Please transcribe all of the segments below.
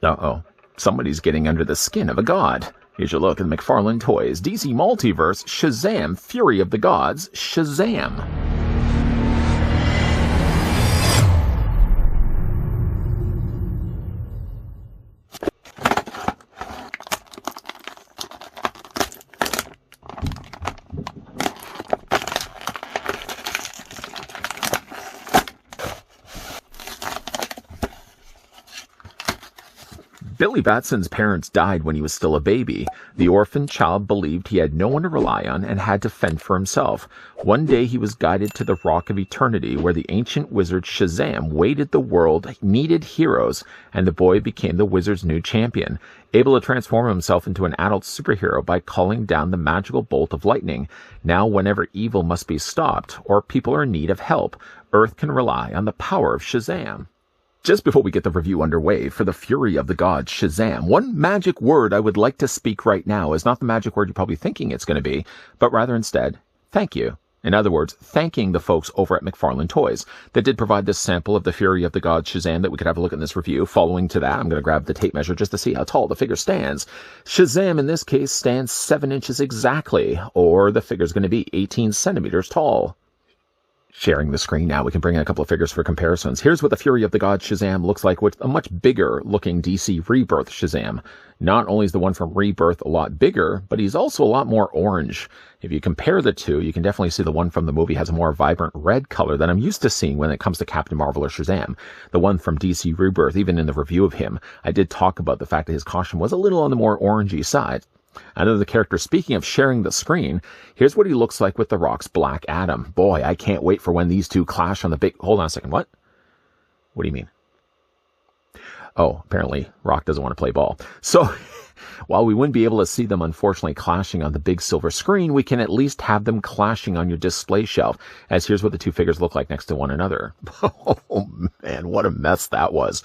Uh-oh. Somebody's getting under the skin of a god. Here's your look at the Mcfarlane Toys DC Multiverse Shazam Fury of the Gods Shazam. Billy Batson's parents died when he was still a baby. The orphaned child believed he had no one to rely on and had to fend for himself. One day he was guided to the Rock of Eternity, where the ancient wizard Shazam waited the world needed heroes, and the boy became the wizard's new champion, able to transform himself into an adult superhero by calling down the magical bolt of lightning. Now, whenever evil must be stopped, or people are in need of help, Earth can rely on the power of Shazam. Just before we get the review underway for the Fury of the Gods Shazam, one magic word I would like to speak right now is not the magic word you're probably thinking it's going to be, but rather instead, thank you. In other words, thanking the folks over at Mcfarlane Toys that did provide this sample of the Fury of the Gods Shazam that we could have a look at in this review. Following to that, I'm going to grab the tape measure just to see how tall the figure stands. Shazam, in this case, stands 7 inches exactly, or the figure's going to be 18 centimeters tall. Sharing the screen now, we can bring in a couple of figures for comparisons. Here's what the Fury of the Gods Shazam looks like with a much bigger looking DC Rebirth Shazam. Not only is the one from Rebirth a lot bigger, but he's also a lot more orange. If you compare the two, you can definitely see the one from the movie has a more vibrant red color than I'm used to seeing when it comes to Captain Marvel or Shazam. The one from DC Rebirth, even in the review of him, I did talk about the fact that his costume was a little on the more orangey side. Another character, speaking of sharing the screen, here's what he looks like with The Rock's Black Adam. Boy, I can't wait for when these two clash on the big... Hold on a second, what? What do you mean? Oh, apparently Rock doesn't want to play ball. So, while we wouldn't be able to see them unfortunately clashing on the big silver screen, we can at least have them clashing on your display shelf, as here's what the two figures look like next to one another. Oh man, what a mess that was.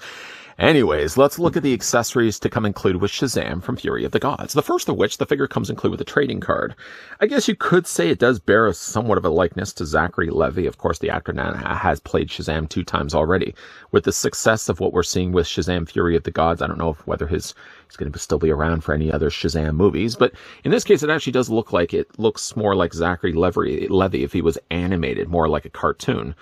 Anyways, let's look at the accessories to come included with Shazam from Fury of the Gods. The first of which, the figure comes included with a trading card. I guess you could say it does bear somewhat of a likeness to Zachary Levi. Of course, the actor now has played Shazam 2 times already. With the success of what we're seeing with Shazam Fury of the Gods, I don't know whether he's going to still be around for any other Shazam movies, but in this case, it actually does look like it looks more like Zachary Levi if he was animated, more like a cartoon.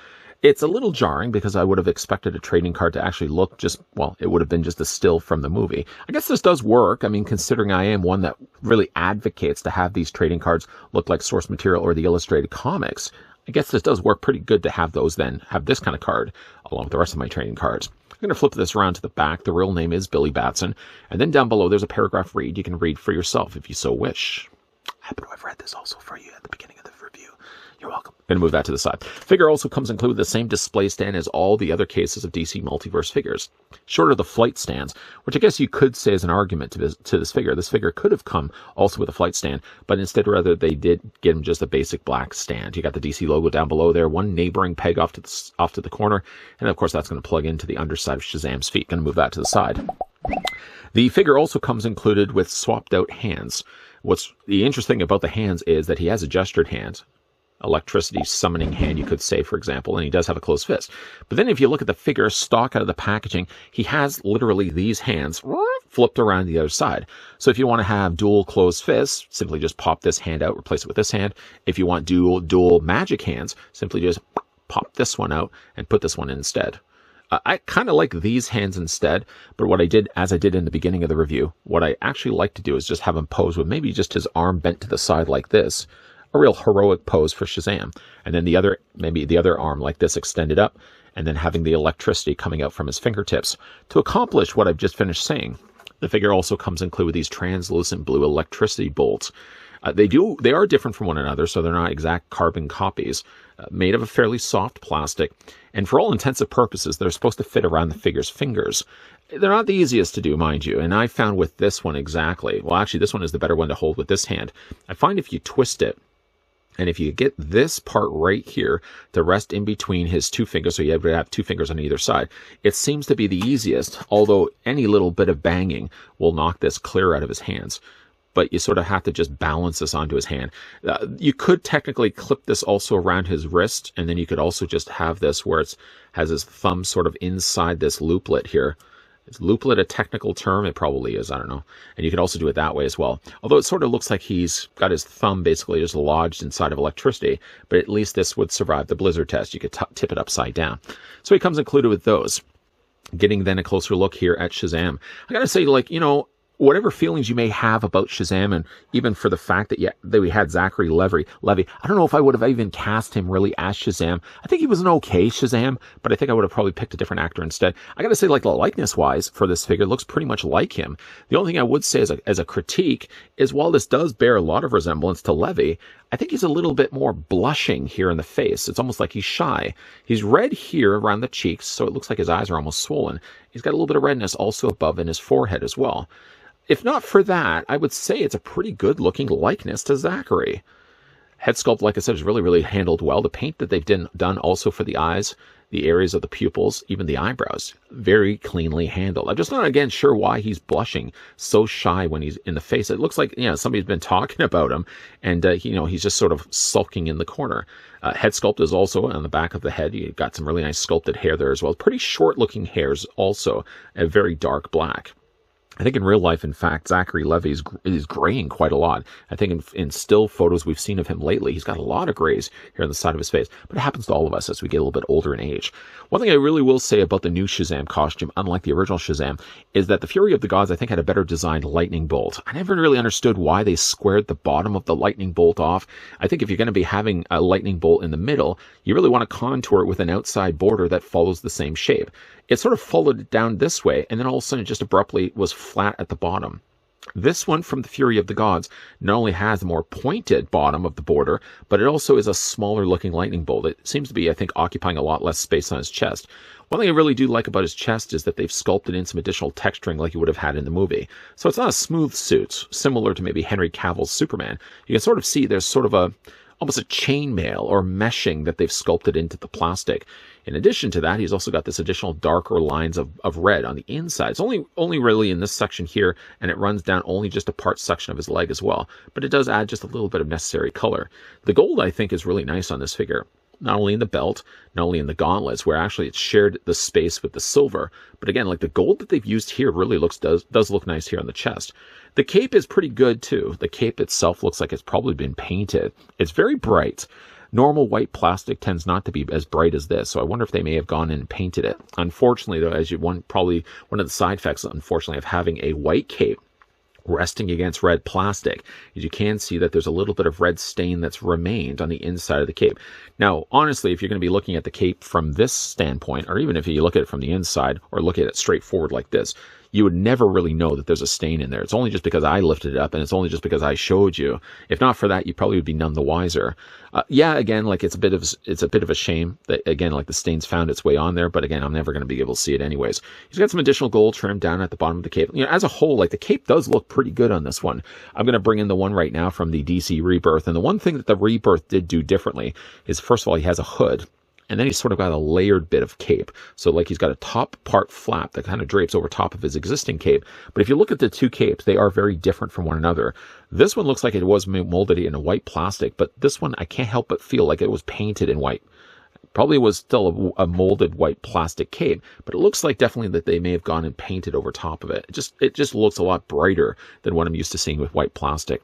It's a little jarring because I would have expected a trading card to actually look just, well, it would have been just a still from the movie. I guess this does work. I mean, considering I am one that really advocates to have these trading cards look like source material or the illustrated comics, I guess this does work pretty good to have those then have this kind of card along with the rest of my trading cards. I'm going to flip this around to the back. The real name is Billy Batson. And then down below, there's a paragraph read. You can read for yourself if you so wish. I happen to have read this also for you at the beginning of the review. You're welcome. Going to move that to the side. Figure also comes included with the same display stand as all the other cases of DC Multiverse figures. Short of the flight stands, which I guess you could say is an argument to this figure. This figure could have come also with a flight stand, but instead rather they did get him just a basic black stand. You got the DC logo down below there, one neighboring peg off to the corner, and of course that's going to plug into the underside of Shazam's feet. Going to move that to the side. The figure also comes included with swapped out hands. What's the interesting about the hands is that he has a gestured hand. Electricity summoning hand, you could say, for example, and he does have a closed fist. But then if you look at the figure stock out of the packaging, he has literally these hands flipped around the other side. So if you want to have dual closed fists, simply just pop this hand out, replace it with this hand. If you want dual magic hands, simply just pop this one out and put this one in instead. I kind of like these hands instead, but what I did, as I did in the beginning of the review, what I actually like to do is just have him pose with maybe just his arm bent to the side like this. A real heroic pose for Shazam. And then maybe the other arm like this extended up, and then having the electricity coming out from his fingertips to accomplish what I've just finished saying. The figure also comes included with these translucent blue electricity bolts. They are different from one another, so they're not exact carbon copies, made of a fairly soft plastic, and for all intents and purposes, they're supposed to fit around the figure's fingers. They're not the easiest to do, mind you, and I found with this one exactly, well actually this one is the better one to hold with this hand. I find if you twist it, and if you get this part right here to rest in between his two fingers, so you have 2 fingers on either side, it seems to be the easiest, although any little bit of banging will knock this clear out of his hands. But you sort of have to just balance this onto his hand. You could technically clip this also around his wrist, and then you could also just have this where it has his thumb sort of inside this looplet here. Is looplet a technical term? It probably is. I don't know. And you can also do it that way as well. Although it sort of looks like he's got his thumb basically just lodged inside of electricity, but at least this would survive the blizzard test. You could tip it upside down. So he comes included with those. Getting then a closer look here at Shazam. I gotta say, like, you know, whatever feelings you may have about Shazam, and even for the fact that we had Zachary Levy, I don't know if I would have even cast him really as Shazam. I think he was an okay Shazam, but I think I would have probably picked a different actor instead. I gotta say, like, the likeness-wise for this figure, it looks pretty much like him. The only thing I would say as a critique is, while this does bear a lot of resemblance to Levy, I think he's a little bit more blushing here in the face. It's almost like he's shy. He's red here around the cheeks, so it looks like his eyes are almost swollen. He's got a little bit of redness also above in his forehead as well. If not for that, I would say it's a pretty good-looking likeness to Zachary. Head sculpt, like I said, is really, really handled well. The paint that they've done also for the eyes, the areas of the pupils, even the eyebrows, very cleanly handled. I'm just not, again, sure why he's blushing so shy when he's in the face. It looks like, you know, somebody's been talking about him, and, you know, he's just sort of sulking in the corner. Head sculpt is also on the back of the head. You got some really nice sculpted hair there as well. Pretty short-looking hairs also, a very dark black. I think in real life, in fact, Zachary Levy is graying quite a lot. I think in still photos we've seen of him lately, he's got a lot of grays here on the side of his face. But it happens to all of us as we get a little bit older in age. One thing I really will say about the new Shazam costume, unlike the original Shazam, is that the Fury of the Gods, I think, had a better designed lightning bolt. I never really understood why they squared the bottom of the lightning bolt off. I think if you're going to be having a lightning bolt in the middle, you really want to contour it with an outside border that follows the same shape. It sort of followed it down this way, and then all of a sudden it just abruptly was flat at the bottom. This one from the Fury of the Gods not only has a more pointed bottom of the border, but it also is a smaller looking lightning bolt. It seems to be, I think, occupying a lot less space on his chest. One thing I really do like about his chest is that they've sculpted in some additional texturing like you would have had in the movie. So it's not a smooth suit, similar to maybe Henry Cavill's Superman. You can sort of see there's sort of almost a chainmail or meshing that they've sculpted into the plastic. In addition to that, he's also got this additional darker lines of red on the inside. It's only really in this section here, and it runs down only just a part section of his leg as well. But it does add just a little bit of necessary color. The gold, I think, is really nice on this figure. Not only in the belt, not only in the gauntlets, where actually it's shared the space with the silver, but again, like the gold that they've used here really does look nice here on the chest. The cape is pretty good too. The cape itself looks like it's probably been painted. It's very bright. Normal white plastic tends not to be as bright as this, so I wonder if they may have gone in and painted it. Unfortunately, though, probably one of the side effects, unfortunately, of having a white cape resting against red plastic, is you can see that there's a little bit of red stain that's remained on the inside of the cape. Now, honestly, if you're going to be looking at the cape from this standpoint, or even if you look at it from the inside, or look at it straight forward like this, you would never really know that there's a stain in there. It's only just because I lifted it up, and it's only just because I showed you. If not for that, you probably would be none the wiser. Yeah, again, like it's a bit of a shame that, again, like the stain's found its way on there, but again, I'm never going to be able to see it anyways. He's got some additional gold trim down at the bottom of the cape. You know, as a whole, like the cape does look pretty good on this one. I'm going to bring in the one right now from the DC Rebirth, and the one thing that the Rebirth did do differently is, first of all, he has a hood. And then he's sort of got a layered bit of cape. So like he's got a top part flap that kind of drapes over top of his existing cape. But if you look at the two capes, they are very different from one another. This one looks like it was molded in a white plastic, but this one I can't help but feel like it was painted in white. Probably was still a molded white plastic cape, but it looks like definitely that they may have gone and painted over top of it. It just looks a lot brighter than what I'm used to seeing with white plastic.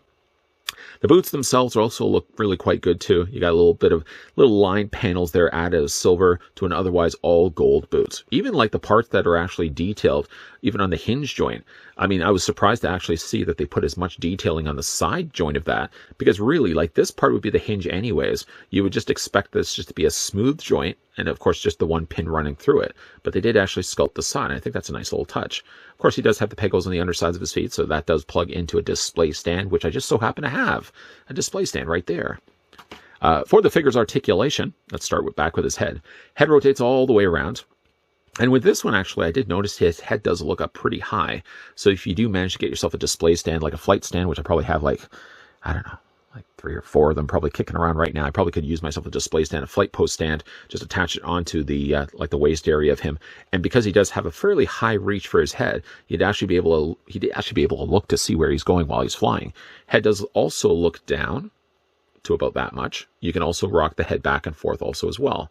The boots themselves also look really quite good too. You got a little bit of little line panels there added as silver to an otherwise all gold boots. Even like the parts that are actually detailed, even on the hinge joint. I mean, I was surprised to actually see that they put as much detailing on the side joint of that, because really, like, this part would be the hinge anyways. You would just expect this just to be a smooth joint, and of course just the one pin running through it. But they did actually sculpt the side. I think that's a nice little touch. Of course, he does have the peg holes on the undersides of his feet, so that does plug into a display stand, which I just so happen to have a display stand right there. For the figure's articulation, let's start back with his head. Head rotates all the way around. And with this one, actually, I did notice his head does look up pretty high. So if you do manage to get yourself a display stand, like a flight stand, which I probably have like, I don't know, like 3 or 4 of them probably kicking around right now. I probably could use myself a display stand, a flight post stand, just attach it onto the like the waist area of him. And because he does have a fairly high reach for his head, he'd actually be able to look to see where he's going while he's flying. Head does also look down to about that much. You can also rock the head back and forth also as well.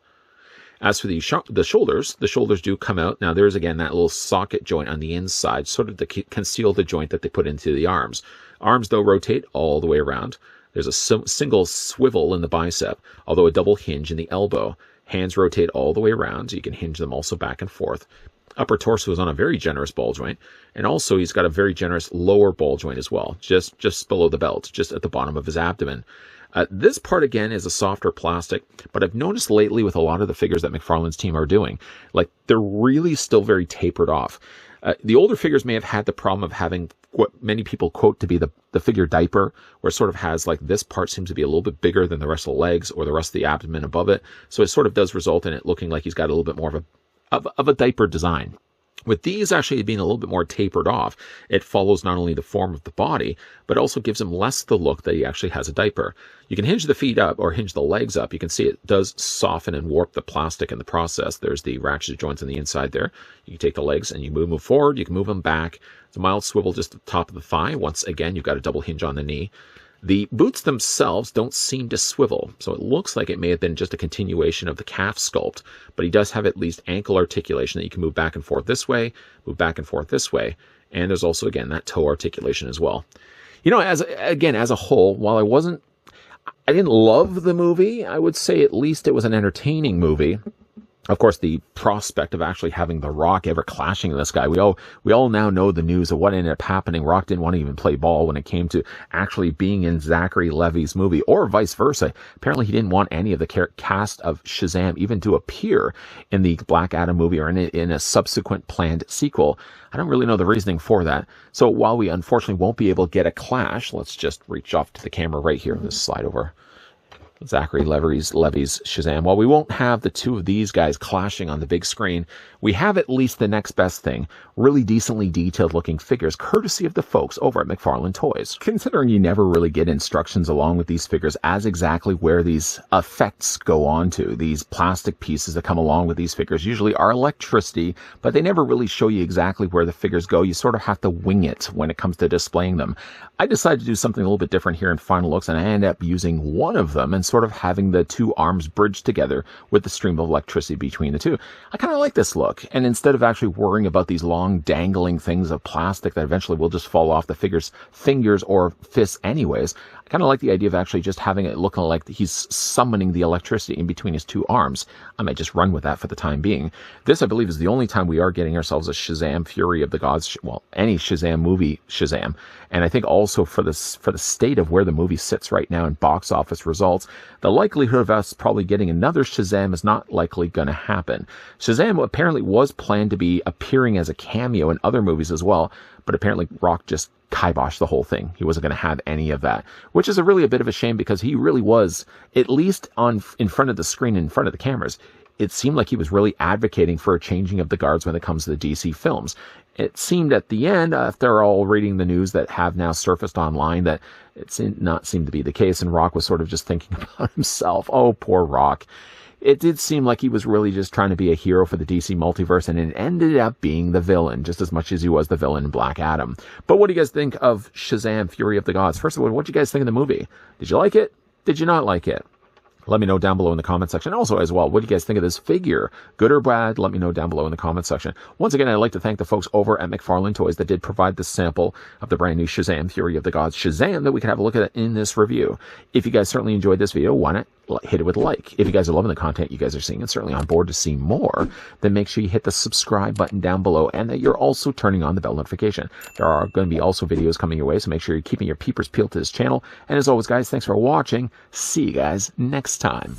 As for the shoulders do come out. Now there's again that little socket joint on the inside, sort of to conceal the joint that they put into the arms. Arms, though, rotate all the way around. There's a single swivel in the bicep, although a double hinge in the elbow. Hands rotate all the way around, so you can hinge them also back and forth. Upper torso is on a very generous ball joint, and also he's got a very generous lower ball joint as well, just below the belt, just at the bottom of his abdomen. This part, again, is a softer plastic, but I've noticed lately with a lot of the figures that Mcfarlane's team are doing, like, they're really still very tapered off. The older figures may have had the problem of having what many people quote to be the figure diaper, where it sort of has, like, this part seems to be a little bit bigger than the rest of the legs or the rest of the abdomen above it. So it sort of does result in it looking like he's got a little bit more of a diaper design. With these actually being a little bit more tapered off, it follows not only the form of the body, but also gives him less the look that he actually has a diaper. You can hinge the feet up or hinge the legs up. You can see it does soften and warp the plastic in the process. There's the ratchet joints on the inside there. You can take the legs and you move forward. You can move them back. It's a mild swivel just at the top of the thigh. Once again, you've got a double hinge on the knee. The boots themselves don't seem to swivel, so it looks like it may have been just a continuation of the calf sculpt, but he does have at least ankle articulation that you can move back and forth this way, move back and forth this way, and there's also, again, that toe articulation as well. You know, as a whole, while I didn't love the movie, I would say at least it was an entertaining movie. Of course, the prospect of actually having The Rock ever clashing this guy. We all now know the news of what ended up happening. Rock didn't want to even play ball when it came to actually being in Zachary Levi's movie, or vice versa. Apparently, he didn't want any of the cast of Shazam even to appear in the Black Adam movie or in a subsequent planned sequel. I don't really know the reasoning for that. So while we unfortunately won't be able to get a clash, let's just reach off to the camera right here. Let's slide over. Zachary Levi's Shazam. While we won't have the two of these guys clashing on the big screen, we have at least the next best thing, really decently detailed looking figures, courtesy of the folks over at Mcfarlane Toys. Considering you never really get instructions along with these figures as exactly where these effects go on to, these plastic pieces that come along with these figures usually are electricity, but they never really show you exactly where the figures go. You sort of have to wing it when it comes to displaying them. I decided to do something a little bit different here in Final Looks, and I ended up using one of them and sort of having the two arms bridged together with the stream of electricity between the two. I kind of like this look, and instead of actually worrying about these long dangling things of plastic that eventually will just fall off the figure's fingers or fists anyways, I kind of like the idea of actually just having it look like he's summoning the electricity in between his two arms. I might just run with that for the time being. This, I believe, is the only time we are getting ourselves a Shazam Fury of the Gods, well, any Shazam movie Shazam. And I think also for the state of where the movie sits right now in box office results, the likelihood of us probably getting another Shazam is not likely going to happen. Shazam apparently was planned to be appearing as a cameo in other movies as well, but apparently Rock just kiboshed the whole thing. He wasn't going to have any of that, which is really a bit of a shame because he really was, at least in front of the screen, in front of the cameras, it seemed like he was really advocating for a changing of the guards when it comes to the DC films. It seemed at the end, after all reading the news that have now surfaced online, that it did not seem to be the case, and Rock was sort of just thinking about himself. Oh, poor Rock. It did seem like he was really just trying to be a hero for the DC multiverse, and it ended up being the villain, just as much as he was the villain in Black Adam. But what do you guys think of Shazam, Fury of the Gods? First of all, what did you guys think of the movie? Did you like it? Did you not like it? Let me know down below in the comment section. Also, as well, what do you guys think of this figure? Good or bad? Let me know down below in the comment section. Once again, I'd like to thank the folks over at Mcfarlane Toys that did provide the sample of the brand new Shazam, Fury of the Gods Shazam that we could have a look at in this review. If you guys certainly enjoyed this video, why not hit it with a like? If you guys are loving the content you guys are seeing and certainly on board to see more, then make sure you hit the subscribe button down below and that you're also turning on the bell notification. There are going to be also videos coming your way, so make sure you're keeping your peepers peeled to this channel. And as always, guys, thanks for watching. See you guys next time.